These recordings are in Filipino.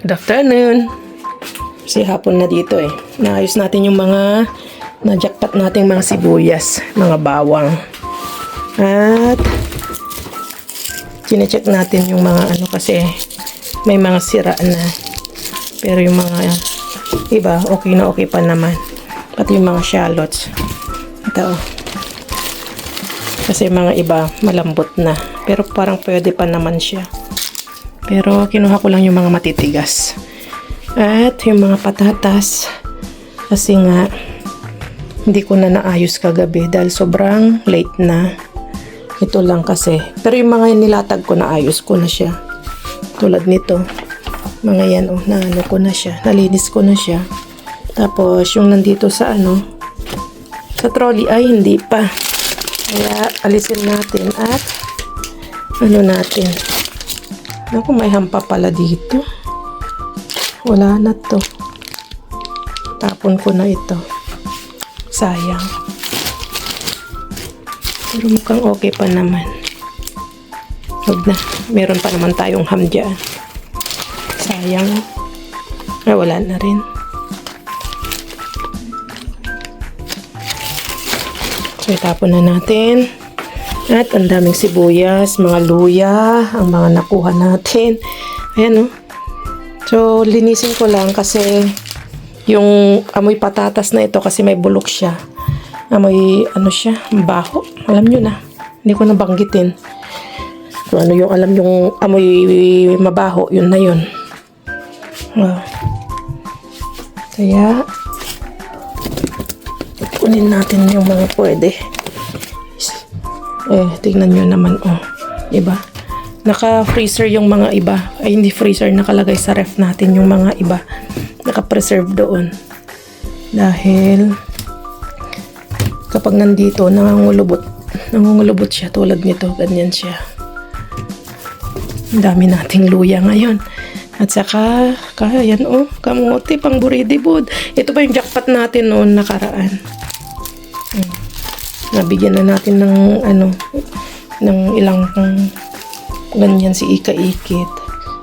Good afternoon. Kasi hapon na dito eh. Naayos natin yung mga na-jackpot nating mga sibuyas, mga bawang. At chinecheck natin yung mga ano kasi may mga sira na. Pero yung mga iba, okay na okay pa naman. Pati yung mga shallots. Ito. Kasi mga iba malambot na. Pero parang pwede pa naman siya. Pero kinuha ko lang yung mga matitigas. At yung mga patatas. Kasi nga, hindi ko na naayos kagabi dahil sobrang late na. Ito lang kasi. Pero yung mga nilatag ko, naayos ko na siya. Tulad nito. Mga yan, oh, naano ko na siya. Nalinis ko na siya. Tapos, yung nandito sa ano, sa trolley ay hindi pa. Kaya, alisin natin at ano natin. Naku, may hampa pala dito. Wala na to. Tapon ko na ito. Sayang. Pero mukhang okay pa naman. Huwag na. Meron pa naman tayong ham dyan. Sayang. Ay, wala na rin. So, itapon na natin. At ang daming sibuyas, mga luya, ang mga nakuha natin. Ayan, oh. So, linisin ko lang kasi yung amoy patatas na ito kasi may bulok siya. Amoy, ano siya, baho. Alam nyo na. Hindi ko nabanggitin. So, ano yung alam yung amoy mabaho, yun na yun. Wow. Kaya, kunin natin yung mga pwede. Tingnan nyo naman, oh. Diba? Naka-freezer yung mga iba. Ay, hindi freezer. Nakalagay sa ref natin yung mga iba. Naka-preserve doon. Dahil, kapag nandito, nangungulubot siya. Tulad nito, ganyan siya. Ang dami nating luya ngayon. At saka, yan, oh, kamote, pang buridibod. Ito pa yung jackpot natin noon nakaraan. Nabigyan na natin ng ano, ng ilang ganyan si Ika-Ikit.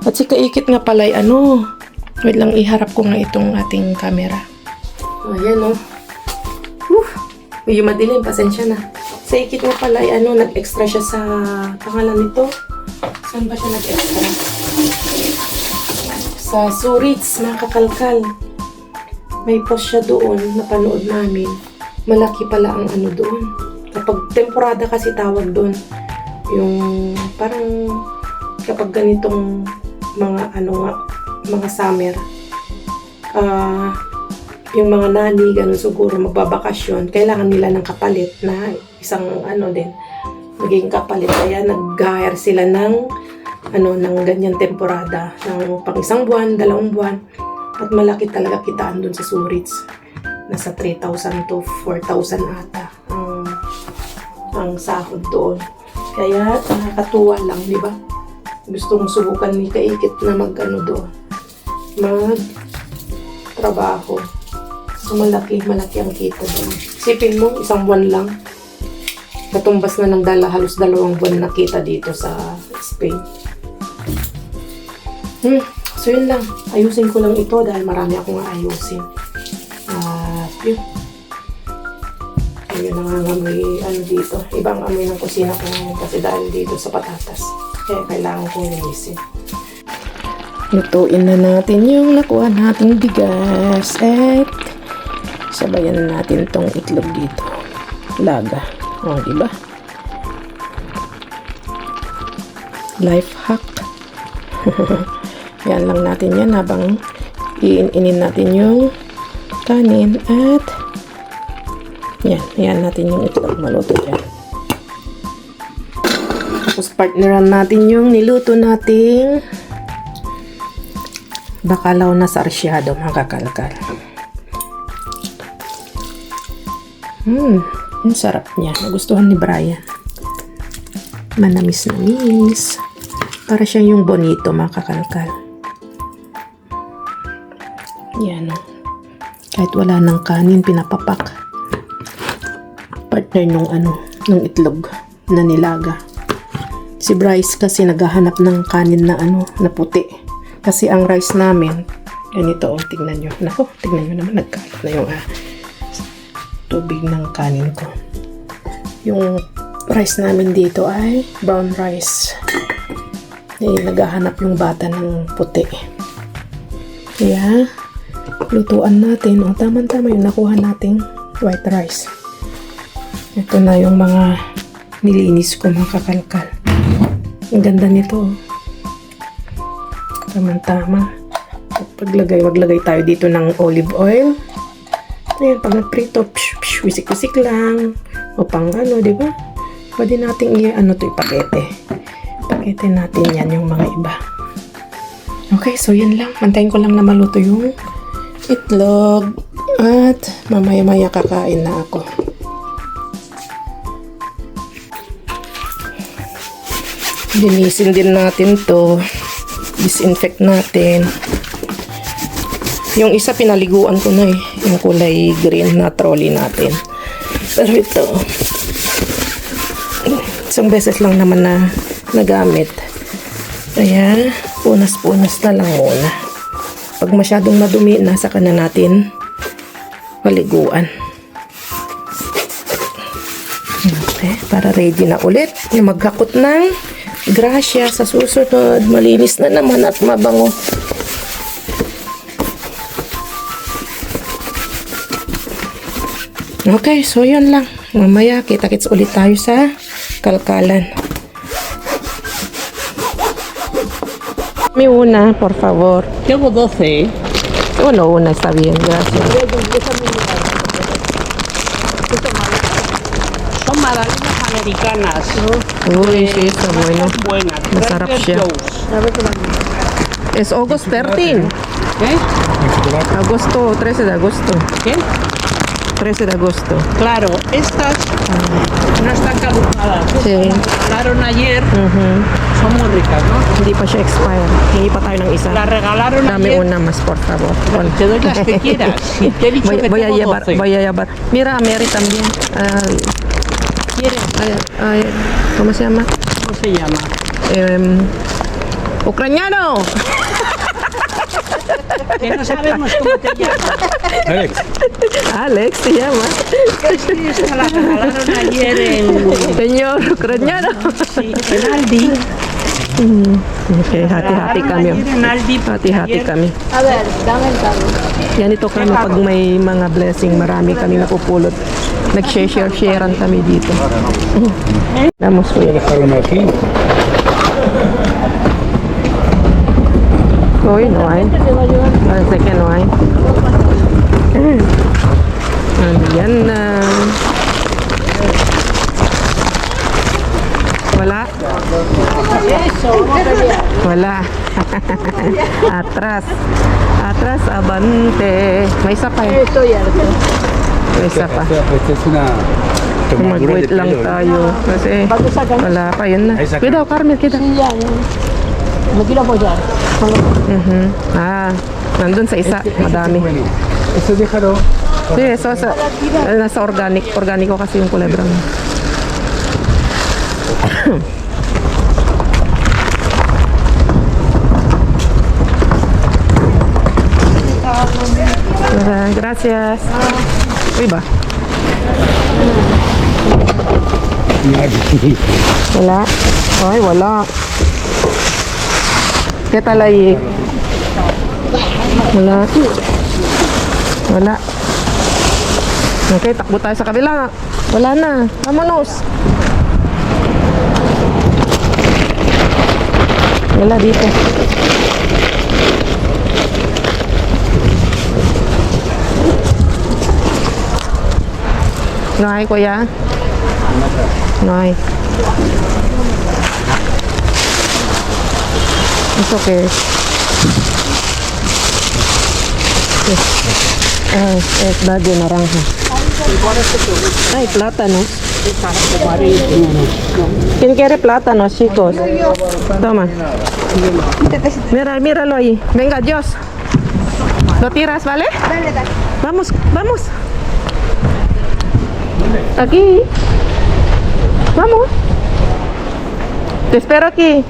At si Ika-Ikit nga pala ay ano, wait lang, iharap ko nga itong ating camera. Ayan, oh. Medyo madilim, pasensya na. Si Ikit nga pala ay ano, nag-extra siya sa pangalan nito. Saan ba siya nag-extra? Sa Surits, mga kakalkal. May post siya doon, napanood namin. Malaki pala ang ano doon. Kapag temporada kasi tawag doon. Yung parang kapag ganitong mga ano nga, mga summer. Yung mga nani, ganun siguro magbabakasyon, kailangan nila ng kapalit na isang ano din, maging kapalit. Kaya nag-hire sila ng ano, ng ganyan temporada. Ng pang isang buwan, 2 buwan. At malaki talaga kitaan doon sa Surits. Nasa 3,000 to 4,000 ata ang sahod doon. Kaya nakakatuwa lang, di ba? Gusto mong subukan ni Ika-Ikit na mag-ano doon. Mag-trabaho. So malaki ang kita doon. Isipin mo, isang buwan lang. Katumbas na ng halos 2 buwan na kita dito sa Spain. So yun lang. Ayusin ko lang ito dahil marami akong ayusin. Yun. Yun ang amoy ano dito. Ibang amoy ng kusina ko ngayon kasi dahil dito sa patatas. Kaya kailangan kong linisin. Lutuin na natin yung nakuha nating bigas. At sabayan na natin tong itlog dito. Laga. O, diba? Life hack. Yan lang natin yan habang iin-inin natin yung kanin at yan natin yung itlog maluto dyan. Tapos partneran natin yung niluto nating bakalaw na sarsyado, mga kakalkal. Ang sarap niya. Nagustuhan ni Brian. Manamis-namis. Para siya yung bonito, mga kakalkal. Yan, oh. Kahit wala ng kanin, pinapapak. Partner nung ano, nung itlog na nilaga. Si Bryce kasi naghahanap ng kanin na ano, na puti. Kasi ang rice namin, ganito, oh, tignan nyo. Nako, tignan nyo naman, nagkalat na yung tubig ng kanin ko. Yung rice namin dito ay brown rice. Naghahanap yung bata ng puti. Kaya, lutuan natin. O, tama-tama yung nakuha nating white rice. Ito na yung mga nilinis ko, mga kakalkal. Ang ganda nito. Tama-tama. Maglagay tayo dito ng olive oil. Ayan, pag nagprito, wisik-wisik lang. O pang ano, di ba? Pwede nating ipakete. Pakete natin yan, yung mga iba. Okay, so yan lang. Mantayin ko lang na maluto yung itlog. At mamaya-maya kakain na ako. Linisin din natin to. Disinfect natin. Yung isa pinaliguan ko na eh. Yung kulay green na trolley natin. Pero ito, isang beses lang naman na nagamit. Kaya, punas-punas na lang muna. Pag masyadong madumi, saka na natin paliguan. Okay, para ready na ulit. Yung maghakot ng grasya sa susunod. Malinis na naman at mabango. Okay, so yun lang. Mamaya, kita-kits ulit tayo sa kalkalan. Mi una, por favor. Llevo 12. Una, está bien, gracias. Son magdalenas americanas. Uy, sí, está bueno. Buenas. Masarap siya. Es August 13. ¿Qué? Agosto, 13 de agosto. ¿Qué? 13 de agosto. Claro, estas no están caducadas. Sí. Regalaron ayer. Son muy ricas, ¿no? Hindi pa siya expire. Hingi pa tayo ng isa. La regalaron Dame ayer. una más, por favor. Te doy las que quieras. Y te he dicho que Voy a tengo llevar, 12. voy a llevar. Mira, a Mary también. ¿Quieres? ¿Cómo se llama? ¿Cómo se llama? Ucraniano. Que no sabemos cómo te llamas. Alex se llama. Sí, esta la regalaron ayer en... Señor ucraniano. Sí, en Aldi. Okay, hati-hati kami. Ayer en Aldi. Hati-hati ayer- kami. A ver, dame el cambio. Yan ito kami pag may mga blessing, marami kami napupulot. Nag-share-sharean kami dito. Damos ko yun. Dejaron aquí. Hoy, no hay. Parece que no hay. Ayan na. Wala. Wala. Atras. Atras, abante. May isa pa eh. Estoy harto. May isa pa. Esta es una tomadura Mag-wait de lang pelo, ¿no? tayo. Kasi wala pa. Yun na. Ahí saca. Cuidado, Carmen. Kita. Sí, ya, ya. Me quiero apoyar. Nandun sa isa. Madami. Bueno, este déjalo. Sí, eso sa nasa organic. Organico kasi yung kulay brown. Gracias. Uy ba? Wala. Ay, wala. ¿Qué tal ahí? Wala. Wala. Okay, takbo tayo sa kabila. Wala na. Vamonos. Wala dito. No hay, kuya? No hay. It's okay. Es verde naranja. Ay, plátano. ¿Quién quiere plátanos, chicos? Toma. Mira, míralo ahí. Venga, Dios. ¿Lo tiras, vale? Vamos, vamos. Aquí. Vamos. Te espero aquí.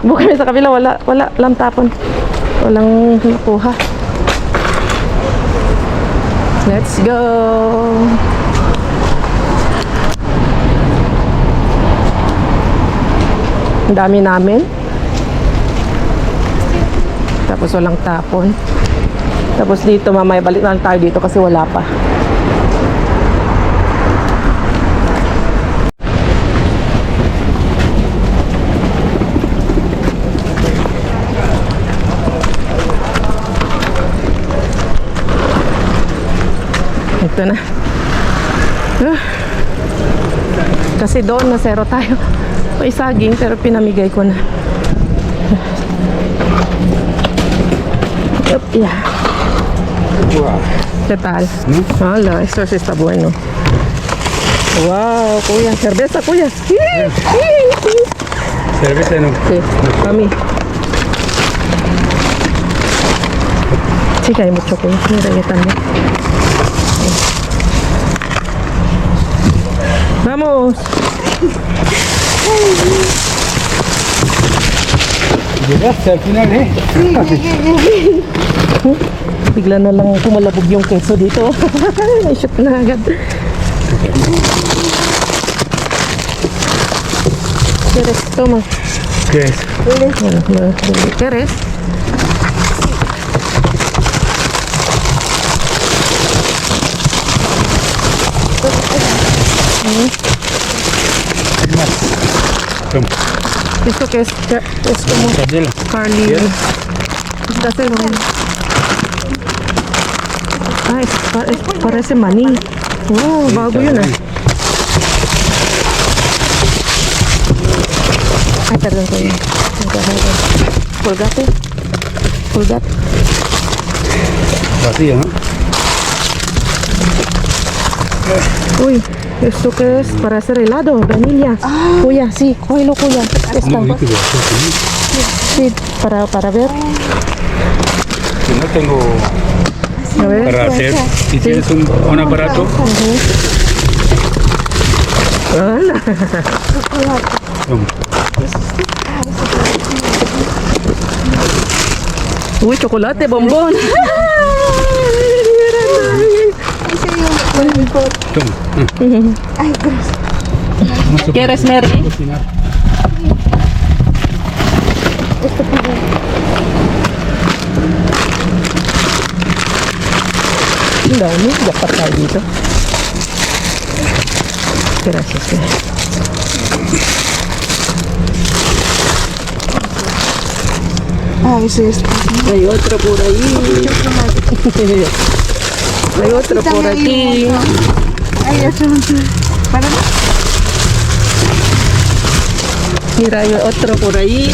Tumakbo kami sa kabila, wala lang tapon. Walang nakuha. Let's go! Ang dami namin. Tapos walang tapon. Tapos dito mamaya balik na lang tayo dito kasi wala pa. Ito na. Kasi doon na zero tayo. May saging pero pinamigay ko na. Yup, yeah. Wow. ¿Qué tal? Hola, esto sí está bueno. Wow, kuya. Cerveza, kuya. Cerveza no. Sí, para mí. Sí, que hay mucho kuya. Mira, yo también. Vamos. Llegaste al final, ¿eh? Bigla na lang kumalabog yung keso dito. May shoot na agad. ¿Quieres? Toma. ¿Qué es? ¿Quieres? Toma. ¿Esto qué es? Es como Mortadela. Carly. ¿Quieres? Dáselo. Ah, parece maní. Oh, bago yun ah. Ay, perdón ko yun. Colgate. Colgate. Vacío, ¿no? Uy, ¿esto qué es? Para hacer helado, vainilla. Kuya, sí, cógelo, kuya. Esta. No, líquido. Sí, para ver. Si no tengo A ver. para hacer, si tienes un aparato, Hola. toma. Uy, chocolate, bombón. Toma. ¿Quieres, Mary? Cocinar. Ang dami, dapat tayo dito. Gracias. Ah, eso es. Hay otro por ahí. Hay otro por aquí. Ay, eso no sé. Para Mira, hay otro por ahí.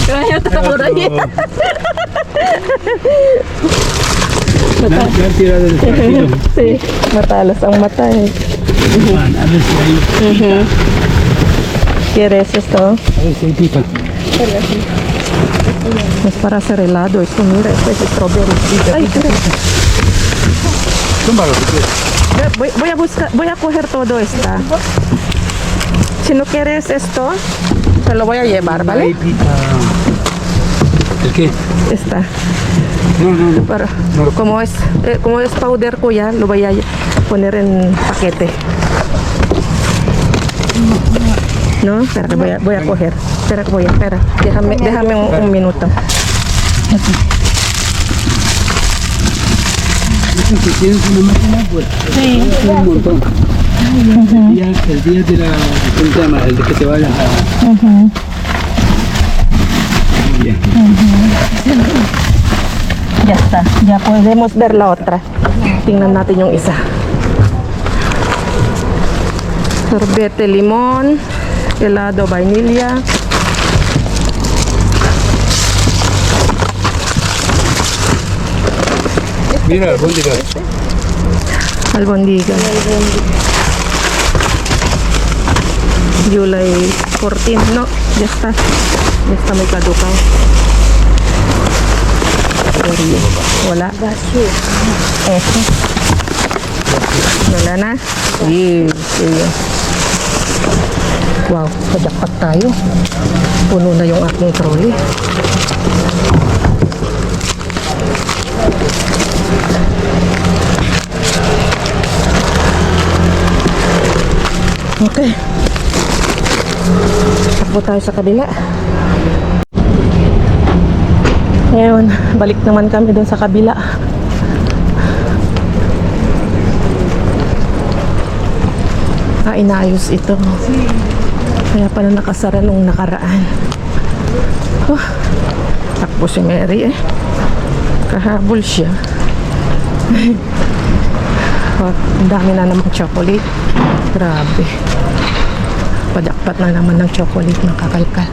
Hay otro por ahí. Ya tirado el partido. Sí, matalas ang mata eh. A ver si hay. ¿Quieres esto? A ver si hay pipa. Es para hacer helado. Esto, mira, esto es strawberry. Ay, Tómalo si quieres. voy a coger todo esta. Si no quieres esto, te lo voy a llevar, Hay ¿vale? pipa. ¿El qué? Esta. No. Para, como es powder ko ya, lo voy a poner en paquete. No, espera que voy a coger. Espera. Déjame un minuto. Si tienes una máquina, pues es un montón. El día de la... ¿Cómo se llama? El de que te vayas a... Muy bien. Ya está, ya podemos ver la otra. Tingnan natin yung isa. Sorbete limón, helado vainilla. Mira, albóndigas. Albondiga. July 14. No, ya está. Ya está may caducao. Sorry. Wala. Eto. Wala na. Sige. Wow, pajakpat tayo. Puno na yung aking trolley. Okay. Takbo tayo sa kabila. Ngayon, balik naman kami doon sa kabila. Inaayos ito. Kaya pala nakasara nung nakaraan. Takbo si Mary eh. Kahabol siya. Ang dami na namang chocolate. Grabe. Pajakpat na naman ng chocolate ng kakalkal.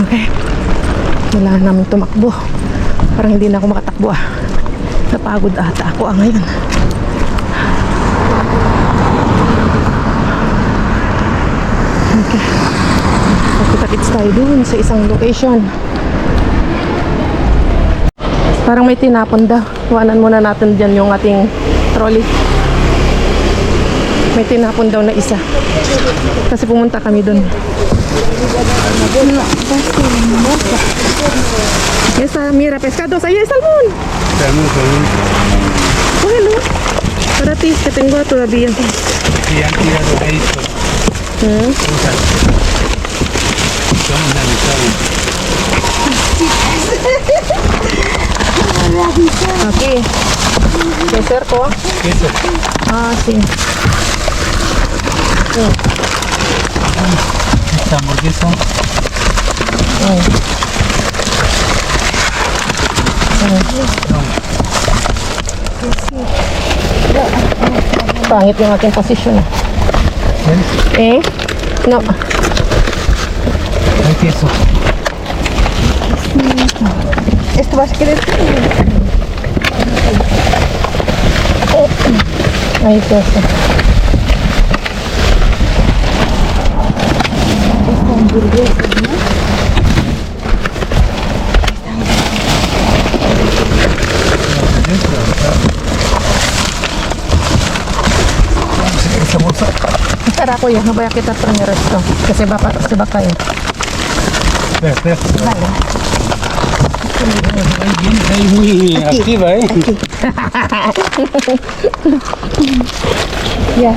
Okay. Wala namin tumakbo. Parang hindi na ako makatakbo ah. Napagod ata ako ngayon. Okay. Kita-kits tayo dun sa isang location. Parang may tinapon daw. Iwanan muna natin dyan yung ating trolley. May tinapon daw na isa. Kasi pumunta kami dun. Yes, mira, pescados. Ahí hay salmón. Cógelo. Para ti, que tengo todavía. Sí, han tirado esto. Cosas. Son analizados. Aquí. ¿De cerco? Eso. Ah, sí. Esta hamburguesa. Pangit yung ating posisyon. Eh? No. Hay queso. Esto vas a querer. Ahí queso. Esta hamburguesa, ¿no? Esa bolsa. Espera ko yun. Voy a quitar primero esto. Kasi baka yun. Espera, espera. Vale. Ahí muy activa, ¿eh? Ya.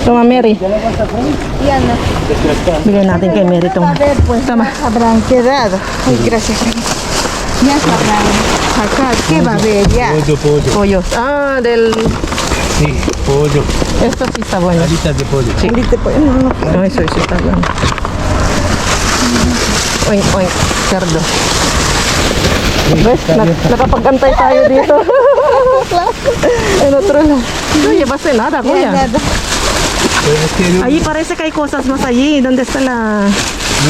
Toma, Mary. Diana, Bigyan natin kay Mary itong. a ver, pues Tama. habrán quedado. Ay, gracias. Ya sabrán sacar. ¿Qué va a haber ya? Pollo, pollo. Pollos. Ah, del. Sí, pollo. Esto sí está bueno. Alitas de pollo. Sí. No, eso sí está bueno. Oink, oink. Cerdo. ¿Ves? Nakapag-antay tayo dito. En otro lado. No llevaste nada, Ya kuya. nada. Pero es que no, Allí parece que hay cosas más allí. ¿Dónde está la...?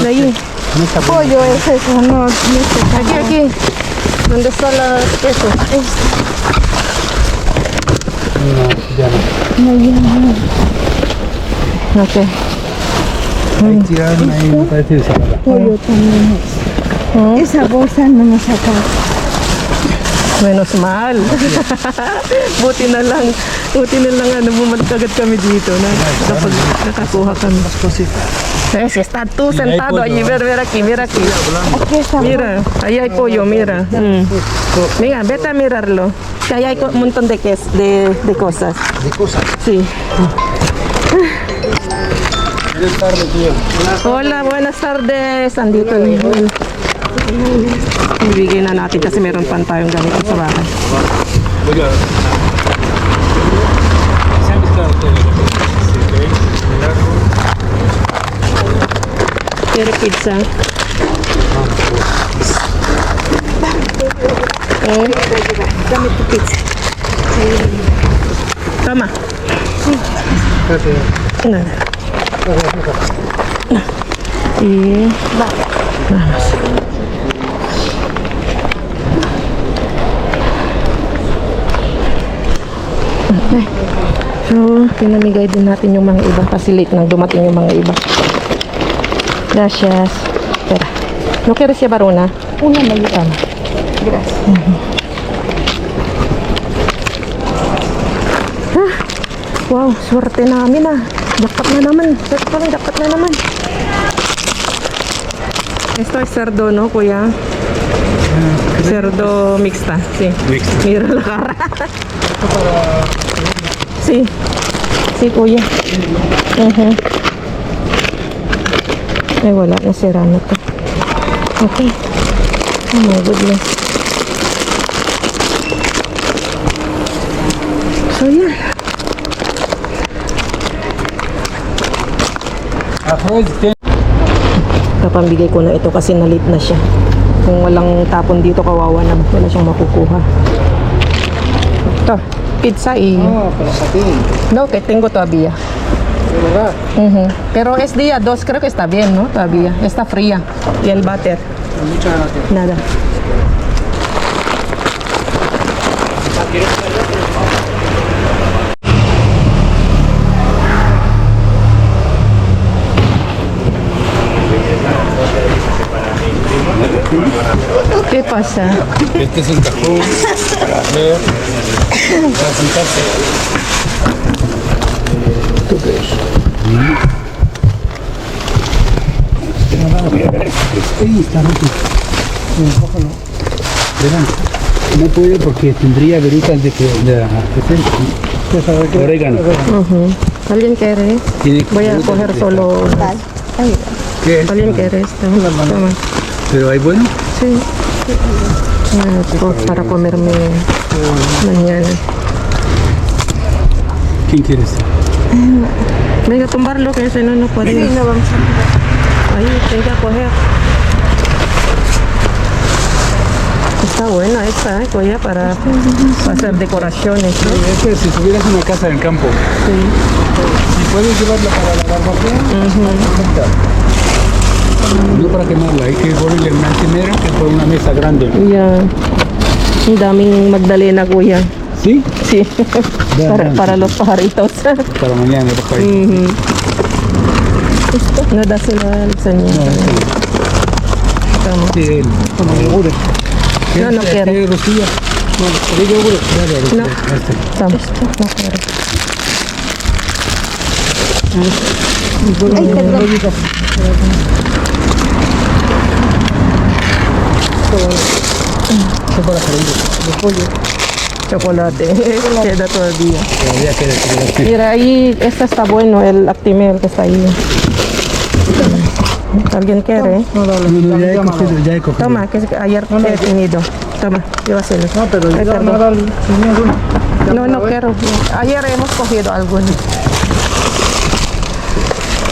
De ahí. no está bueno. Pollo es eso, no sé. Aquí, aquí. ¿Dónde está la queso? No, ya no. No, ya no. Ok. Ahí tiraron ahí, me parece desagrada. Pollo también es. Esa bolsa no me saca. Menos mal. Buti na lang ano, bumalik agad kami dito na kapag nakakuha kami. Si está tú sentado pollo. allí, ver aquí, mira aquí. Aquí está. Mira, ahí hay pollo, mira. Venga, vete a mirarlo. Que ahí hay un montón de cosas. ¿De cosas? Sí. Buenas tardes, tío. Hola, buenas tardes. Andito yung ibigay na natin kasi meron pa tayong ganito sa bahay. Oiga. Se han visto todo. Pero pizza. Oh. Dame tu pizza. Tama. Ano? Y vamos. Okay. So, pinamigay din natin yung mga iba kasi late nang dumating yung mga iba. Gracias. Espera. ¿No quieres llevar una? Una me lleva. Gracias. Wow, swerte namin ah. Jackpot na naman. Jackpot na naman. Esto es cerdo, ¿no, kuya? Cerdo mixta, sí. Mixta. Mira la cara. Sí. Sí, kuya. Ay, wala. Nasira na to. Okay. Oh my goodness. So, yeah. Kapambigay ko na ito kasi nalit na siya. Kung walang tapon dito, kawawa na. Wala siyang makukuha. Ito, pizza y... No, pero para ti. No, que tengo todavía. De verdad. Pero es día 2, creo que está bien, ¿no? Todavía. Está fría. Y el butter. Muchas gracias. Nada. ¿Qué pasa? Este es el cajón para ver, para sentarse. ¿Tú crees? Sí, está roto. Cógelo. Verán, no puedo porque tendría veritas de orégano. ¿Alguien quiere? Tiene Voy a frutas coger de- solo... ¿Qué es? ¿Alguien quiere esto? Toma. Pero hay bueno. Sí. Para comerme mañana. ¿Quién quieres? Venga a tumbarlo, que ese no puede. Sí, no vamos a... Ahí, tengo que coger. Está buena esta, Coya, para hacer decoraciones, ¿no? Es que si tuvieras una casa en el campo, Sí. si puedes llevarla para la barbacoa, no para quemarla, hay que ponerle una encimera que por una mesa grande. Ya. Ang daming Magdalena, Kuya. ¿Sí? Sí. Vean. para los pajaritos. Para mañana, para ir. No da sila sa inyo. Tama. Sí, él. Como yogur. No, no quiero. ¿Quieres rosquilla? No, ¿quieres yogur? Dale, No. este. Tama. No quiero. Ay, perdón. Chocolate. Queda todavía. Todavía queda chocolate. Mira, ahí, este está bueno, el Actimel que está ahí. ¿Alguien quiere? No, ya he cogido. Toma, que ayer he tenido. Toma, llévaselo. No, pero Ay, ya perdón. me da el... No, no quiero. Ayer hemos cogido algunos.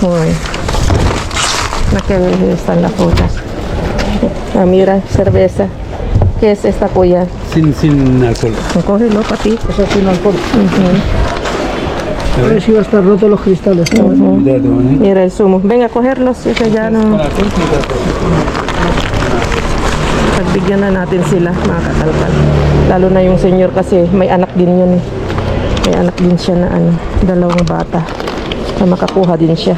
Uy. Aquí están las frutas. Ah, mira, cerveza. ¿Qué es esta polla? Sin alcohol. Cógelo para ti. Eso sin alcohol. A A ver si va a estar roto los cristales. Cuidado, ¿eh? Mira el zumo. Ven a cogerlos. Ese ya no. Pagbigyan na natin sila, mga katalkal. Lalo na yung senior kasi may anak din yun eh. May anak din siya na dalawang bata. Na makakuha din siya.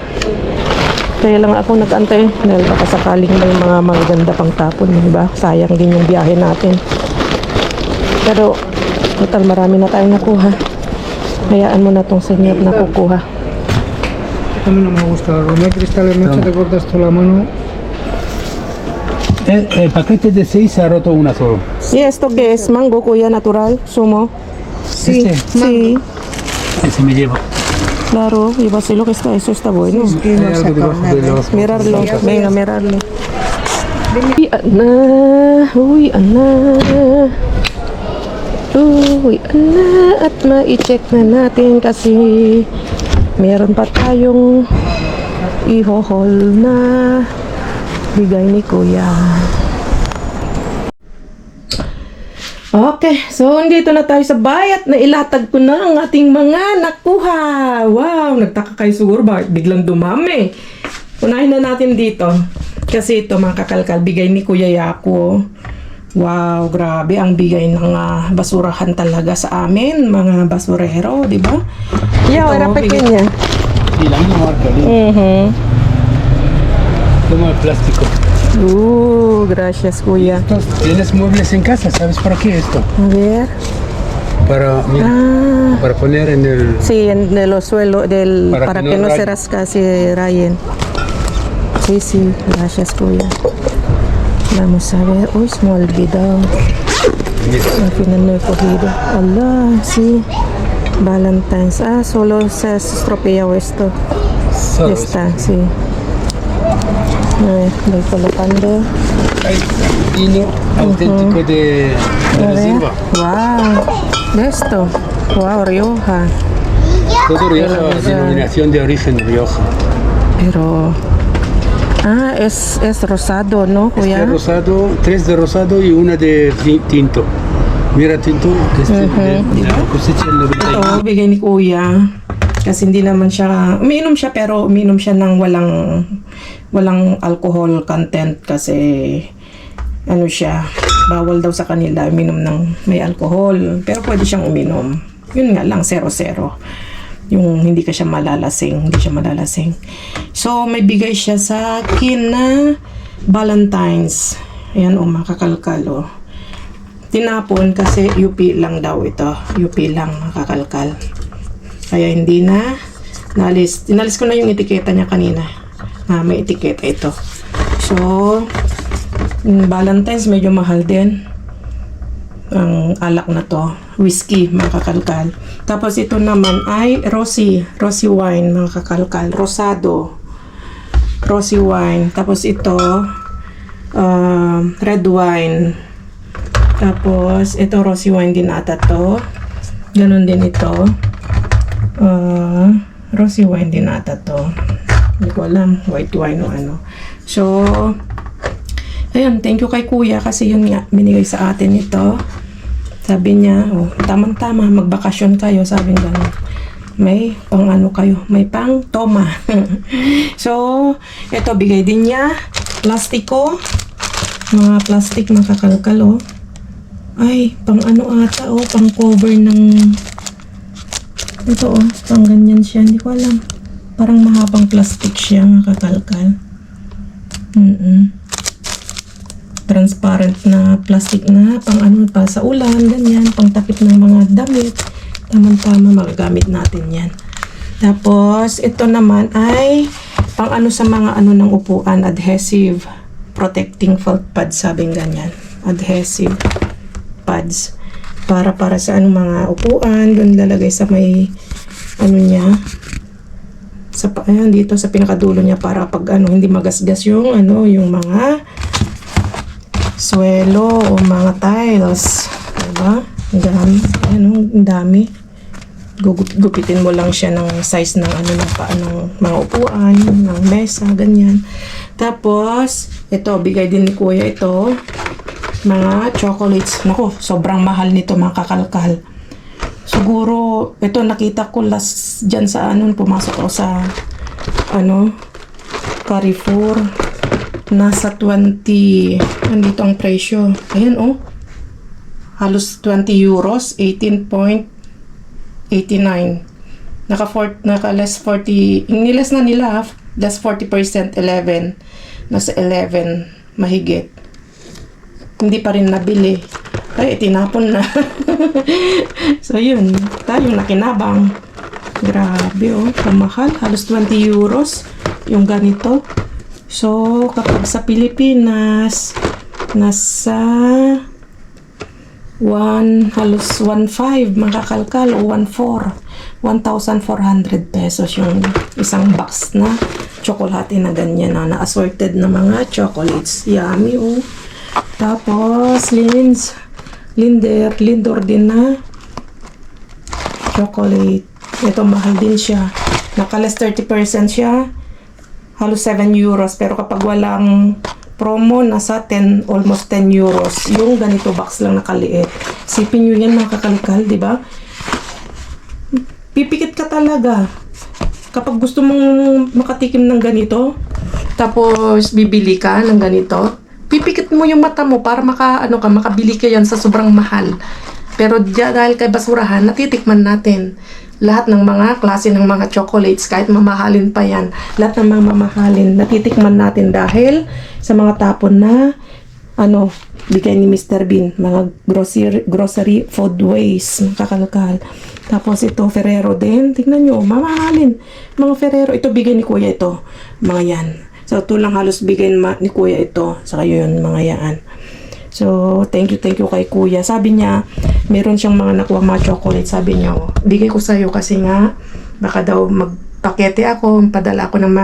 Kaya lang ako nag-antay dahil baka sakaling may mga magaganda pang tapon, di ba? Sayang din yung biyahe natin. Pero total marami na tayong nakuha. Hayaan mo na tong senior na kukuha. A mí no me gusta. Los no hay cristales, mucho te cortas tú la mano. El paquete de 6 se ha roto una solo. ¿Y esto qué es? ¿Mango, kuya, natural? ¿Sumo? Sí. Sí. Ese me lleva. Claro, llévaselo que está, eso está bueno. Hay algo debajo de los... Mirarlo, venga, mirarlo. Uy, ana. At ma-check na natin kasi meron pa tayong i-haul na bigay ni Kuya. Okay, so dito na tayo sa bayat na ilatag ko na ang ating mga nakuha. Wow, nagtaka kayo siguro bakit biglang dumami. Unahin na natin dito. Kasi ito mga kakalkal, bigay ni Kuya Yaku. Wow, grabe ang bigay ng basurahan talaga sa amin, mga basurero, di ba? Yeah, era pequeña. Sí, la misma marca. Toma el plástico. Gracias, Kuya. ¿Tienes muebles en casa? ¿Sabes para qué esto? A ver. para, mira, Ah, para poner en el... sí, en de los suelos, para que no se raye. rasca, si rayen. Sí, gracias kuya. Vamos a ver. Uy, se me ha olvidado. Al final no he cogido. Allah, sí. Valentine's. Ah, solo se estropeado esto. Ya está, sí. A ver, voy colocando. Hay vino auténtico de A ver. reserva. Wow. De esto. Wow, Rioja. Todo Rioja, verdad. denominación de origen Rioja. Pero... Ah, es rosado, ¿no, kuya? Este rosado, 3 de rosado y una de tinto. Mira tinto, este de la cosecha del 91. Ito, bigay ni kuya. Kasi hindi naman siya, umiinom siya pero umiinom siya ng walang alcohol content kasi ano siya, bawal daw sa kanila uminom ng may alcohol. Pero pwede siyang uminom. Yun nga lang, 0-0. Yung hindi ka siya malalasing, hindi siya malalasing. So, may bigay siya sa akin na Valentine's. Ayan o, makakalkal o. Tinapon kasi UP lang daw ito. UP lang, makakalkal. Kaya hindi na nalis. Inalis ko na yung etiketa niya kanina. May etiketa ito. So, Valentine's medyo mahal din. Ang alak na to. Whiskey, mga kakalkal. Tapos ito naman ay rosy wine, mga kakalkal. Rosado. Rosy wine. Tapos ito, red wine. Tapos ito rosy wine din ata to. Ganon din ito. Rosy wine din ata to. Hindi ko alam, white wine o ano. So, ayun, thank you kay kuya kasi yun nga, binigay sa atin ito. Sabi niya, oh, tamang-tama, magbakasyon kayo, sabi nga. May pang ano kayo, may pang toma. So, ito, bigay din niya. Plastiko. Mga plastic, makakalkal, oh. Ay, pang ano ata, oh, pang cover ng... Ito, oh, pang ganyan siya, hindi ko alam. Parang mahabang plastic siya, makakalkal. Transparent na plastic na pang ano pa sa ulan, ganyan, pang takip ng mga damit. Tama-tama magagamit natin yan. Tapos ito naman ay pang ano sa mga ano ng upuan, adhesive protecting felt pads, sabing ganyan. Adhesive pads para sa ano mga upuan, doon lalagay sa may ano niya sa ayan, dito sa pinakadulo niya para pag ano hindi magasgas yung ano yung mga swelo o mga tiles, diba? Ang dami, ano, ang dami. Gupitin mo lang siya ng size ng ano ng paanong mga upuan, ng mesa, ganyan. Tapos, ito, bigay din ni kuya ito, mga chocolates. Naku, sobrang mahal nito, mga kakalkal. Siguro, ito nakita ko last dyan sa ano, pumasok ako sa ano, Carrefour. Nasa 20, nandito ang presyo. Ayan, oh. Halos 20 euros, 18.89. Naka less 40, nilas na nila, less 40%, 11. Nasa 11, mahigit. Hindi pa rin nabili. Ay, tinapon na. So, yun. Tayong nakinabang. Grabe, oh. Kamahal. Halos 20 euros yung ganito. So, kapag sa Pilipinas, nasa halos 1.5 makakalkal o 1.4 1,400 pesos yung isang box na tsokolate na ganyan na assorted na mga chocolates. Yummy, oh. Tapos, Lindor din na chocolate. Ito, mahal din siya. Naka-less 30% siya. Halos 7 euros. Pero kapag walang promo, nasa 10, almost 10 euros. Yung ganito box lang nakaliit. Sipin nyo yan, mga kakalikal, di ba? Pipikit ka talaga. Kapag gusto mong makatikim ng ganito, tapos bibili ka ng ganito, pipikit mo yung mata mo para makabili ka yan sa sobrang mahal. Pero dahil kay basurahan, natitikman natin lahat ng mga klase ng mga chocolates, kahit mamahalin pa yan. Lahat ng mga mamahalin, natitikman natin dahil sa mga tapon na bigay ni Mr. Bean, mga grocery food waste, mga kakalkal. Tapos ito, Ferrero din. Tingnan nyo, mamahalin. Mga Ferrero, ito bigay ni Kuya ito. Mga yan. So, ito lang halos bigay ni Kuya ito. Saka yun, mga yan. So, thank you kay Kuya. Sabi niya, meron siyang mga nakuha mga chocolate. Sabi niya, bigay ko sa'yo kasi nga, baka daw magpakete ako, padala ako ng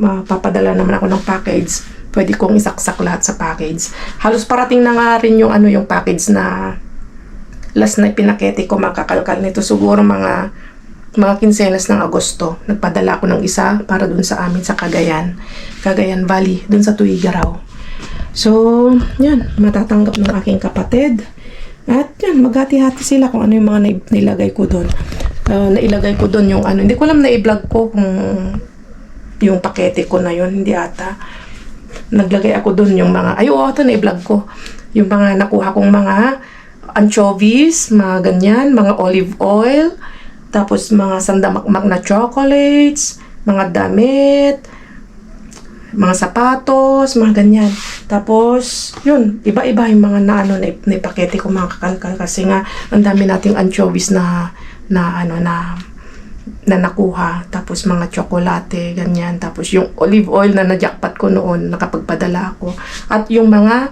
mapapadala naman ako ng package. Pwede kong isaksak lahat sa package. Halos parating na nga rin yung yung package na last na pinakete ko, makakalkal nito. Siguro mga kinsenas ng Agosto. Nagpadala ako ng isa para dun sa amin sa Cagayan Valley, dun sa Tuigaraw. So, yan, matatanggap ng aking kapatid. At yan, maghati-hati sila kung ano yung mga nilagay ko doon. Nailagay ko doon yung hindi ko alam na i-vlog ko kung yung pakete ko na yun, hindi ata. Naglagay ako doon yung mga, ito na-i-vlog ko. Yung mga nakuha kong mga anchovies, mga ganyan, mga olive oil, tapos mga sandamakmak na chocolates, mga damit, mga sapatos, mga ganyan. Tapos, yun, iba-iba yung mga na pakete ko, mga kakalkal, kasi nga ang dami nating anchovies na nakuha. Tapos mga tsokolate, ganyan. Tapos yung olive oil na na-jackpot ko noon, nakapagpadala ako. At yung mga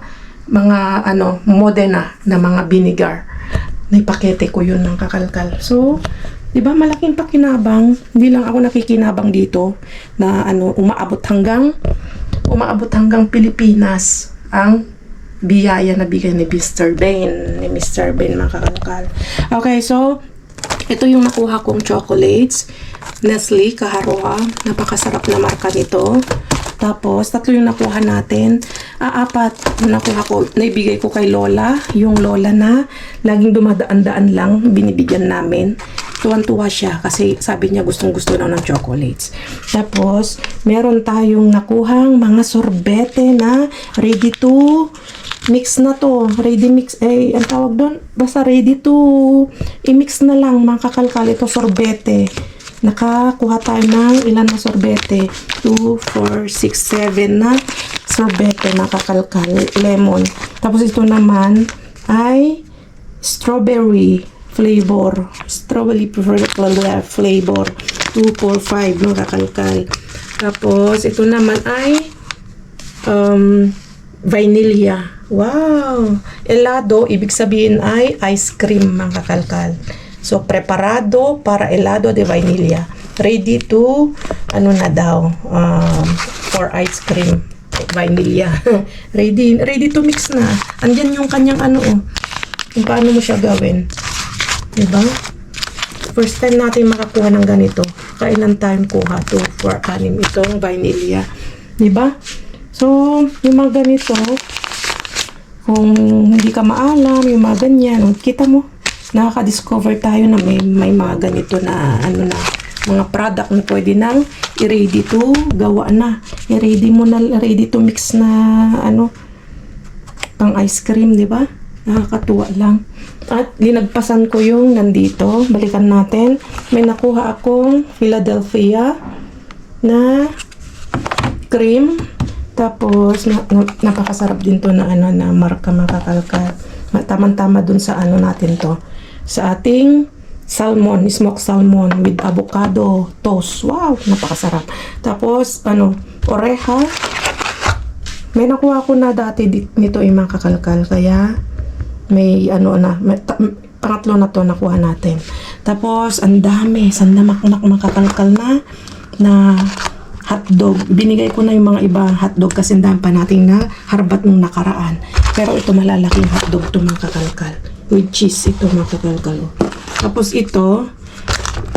Modena na mga vinegar. Naipakete ko yun ng kakalkal. So, di ba malaking pakinabang? Hindi lang ako nakikinabang dito na umaabot hanggang Pilipinas ang biyaya na bigay ni Mr. Bean, mga kakalkal. Okay, so ito yung nakuha kong chocolates. Nestle Kaharoha. Napakasarap na marka nito. Tapos, 3 yung nakuha natin. 4 yung nakuha ko. Naibigay ko kay Lola. Yung Lola na laging dumadaan-daan lang. Binibigyan namin. Tuwan-tuwa siya kasi sabi niya gustong-gusto na ng chocolates. Tapos, meron tayong nakuhang mga sorbete na ready to mix na to. Ready mix. Ang tawag doon, basta ready to i-mix na lang, mga kakalkal. Ito, sorbete. Nakakuha tayo ng ilan na sorbete. 2, 4, 6, 7 na sorbete na kakalkal. Lemon. Tapos ito naman ay strawberry flavor. Strawberry flavor. 2, 4, 5 no, kakalkal. Tapos ito naman ay vanilla. Wow! Helado, ibig sabihin ay ice cream, mga kakalkal. So, preparado para helado de vanilla. Ready to, na daw, for ice cream. Vanilla. ready to mix na. Andyan yung kanyang kung paano mo siya gawin. Diba? First time natin makakuha ng ganito. Kailan time kuha? 2, 4, 6. Itong vanilla. Diba? So, yung mga ganito, kung hindi ka maalam, yung mga ganyan, kita mo, nakaka-discover tayo na may mga ganito na mga product na pwede nang i-ready to gawa na. I-ready mo na, ready to mix na pang ice cream, di ba? Nakakatuwa lang. At linagpasan ko yung nandito. Balikan natin. May nakuha akong Philadelphia na cream. Tapos napakasarap din to na na marka, makakalkal. Tamang-tama dun sa natin to. Sa ating salmon, smoked salmon with avocado toast. Wow, napakasarap. Tapos oreha. May nakuha ko na dati nito mga kakalkal, kaya may pangatlo na to nakuha natin. Tapos ang dami, sandamakmak makakalkal na hotdog. Binigay ko na yung mga ibang hotdog kasi dami pa nating na harbat nung nakaraan. Pero ito malalaking hotdog to, mga kakalkal. With cheese ito, mga kakalkal. Tapos ito,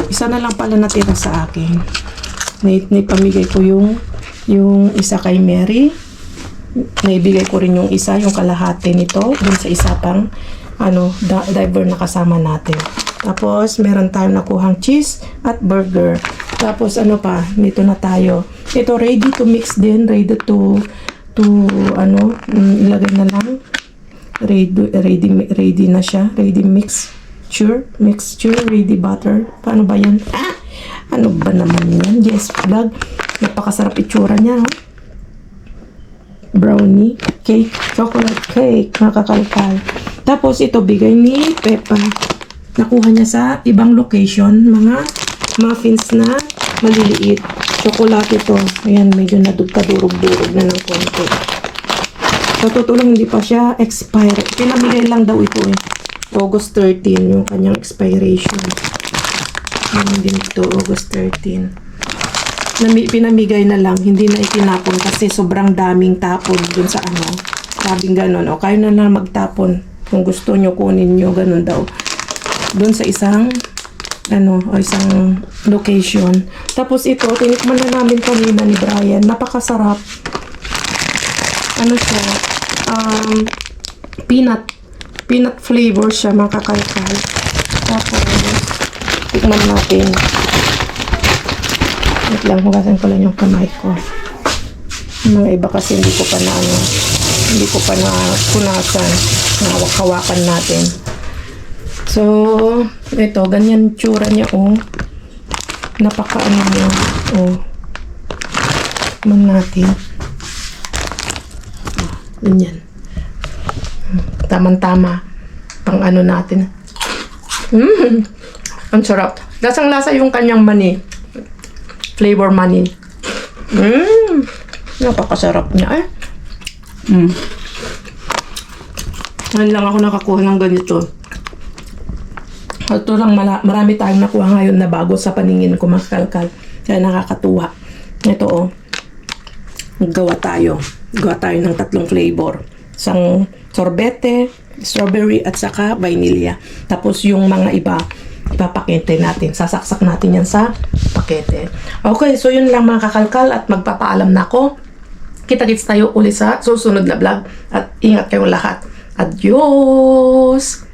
isa na lang pala natira sa akin. Naipamigay ko yung isa kay Mary. Naibigay ko rin yung isa, yung kalahati nito, dun sa isa pang diver na kasama natin. Tapos meron tayong nakuhang cheese at burger. Tapos pa, dito na tayo. Ito ready to mix din, ready to ilagay na lang. Ready na siya. Ready mixture, ready butter. Paano ba yan? Ano ba naman yan? Yes, vlog. Napakasarap itsura niya. brownie cake, chocolate cake, mga kakalkal. Tapos ito bigay ni Peppa. Nakuha niya sa ibang location, mga muffins na maliliit. Chocolate ito. Ayan, medyo kadurog-durog na ng konti. Sa totoo lang, hindi pa siya expire. Pinamigay lang daw ito eh. August 13 yung kanyang expiration. Yan din ito, August 13. Pinamigay na lang, hindi na itinapon kasi sobrang daming tapon dun sa ano. Sabing ganon, o kayo na lang magtapon. Kung gusto nyo, kunin nyo, ganon daw. Dun sa isang isang location. Tapos ito, tinikman na namin kanina ni Brian. Napakasarap. Ano siya? Peanut flavor siya, mga kakalkal. Tapos, tikman natin. Wait lang, hugasan ko lang yung kamay ko. Yung mga iba kasi hindi ko pa na punasan. Hawak-hawakan natin. So, ito, ganyan tsura niya, oh. Napaka-ano niya, oh. Tikman natin. Ganyan. Tama-tama. Pang ano natin. Ang sarap. Lasang-lasa yung kanyang mani. Flavor mani. Napakasarap niya, eh. Ngayon lang ako nakakuha ng ganito. Ito lang, marami tayong nakuha ngayon na bago sa paningin ko, mga kalkal. Kaya nakakatuwa. Ito, oh. Gawa tayo ng 3 flavor. Isang sorbete, strawberry, at saka vanilla. Tapos yung mga iba, ipapakete natin. Sasaksak natin yan sa pakete. Okay, so yun lang mga kakalkal at magpapaalam na ako. Kita-kits tayo ulit sa susunod na vlog. At ingat kayong lahat. Adios!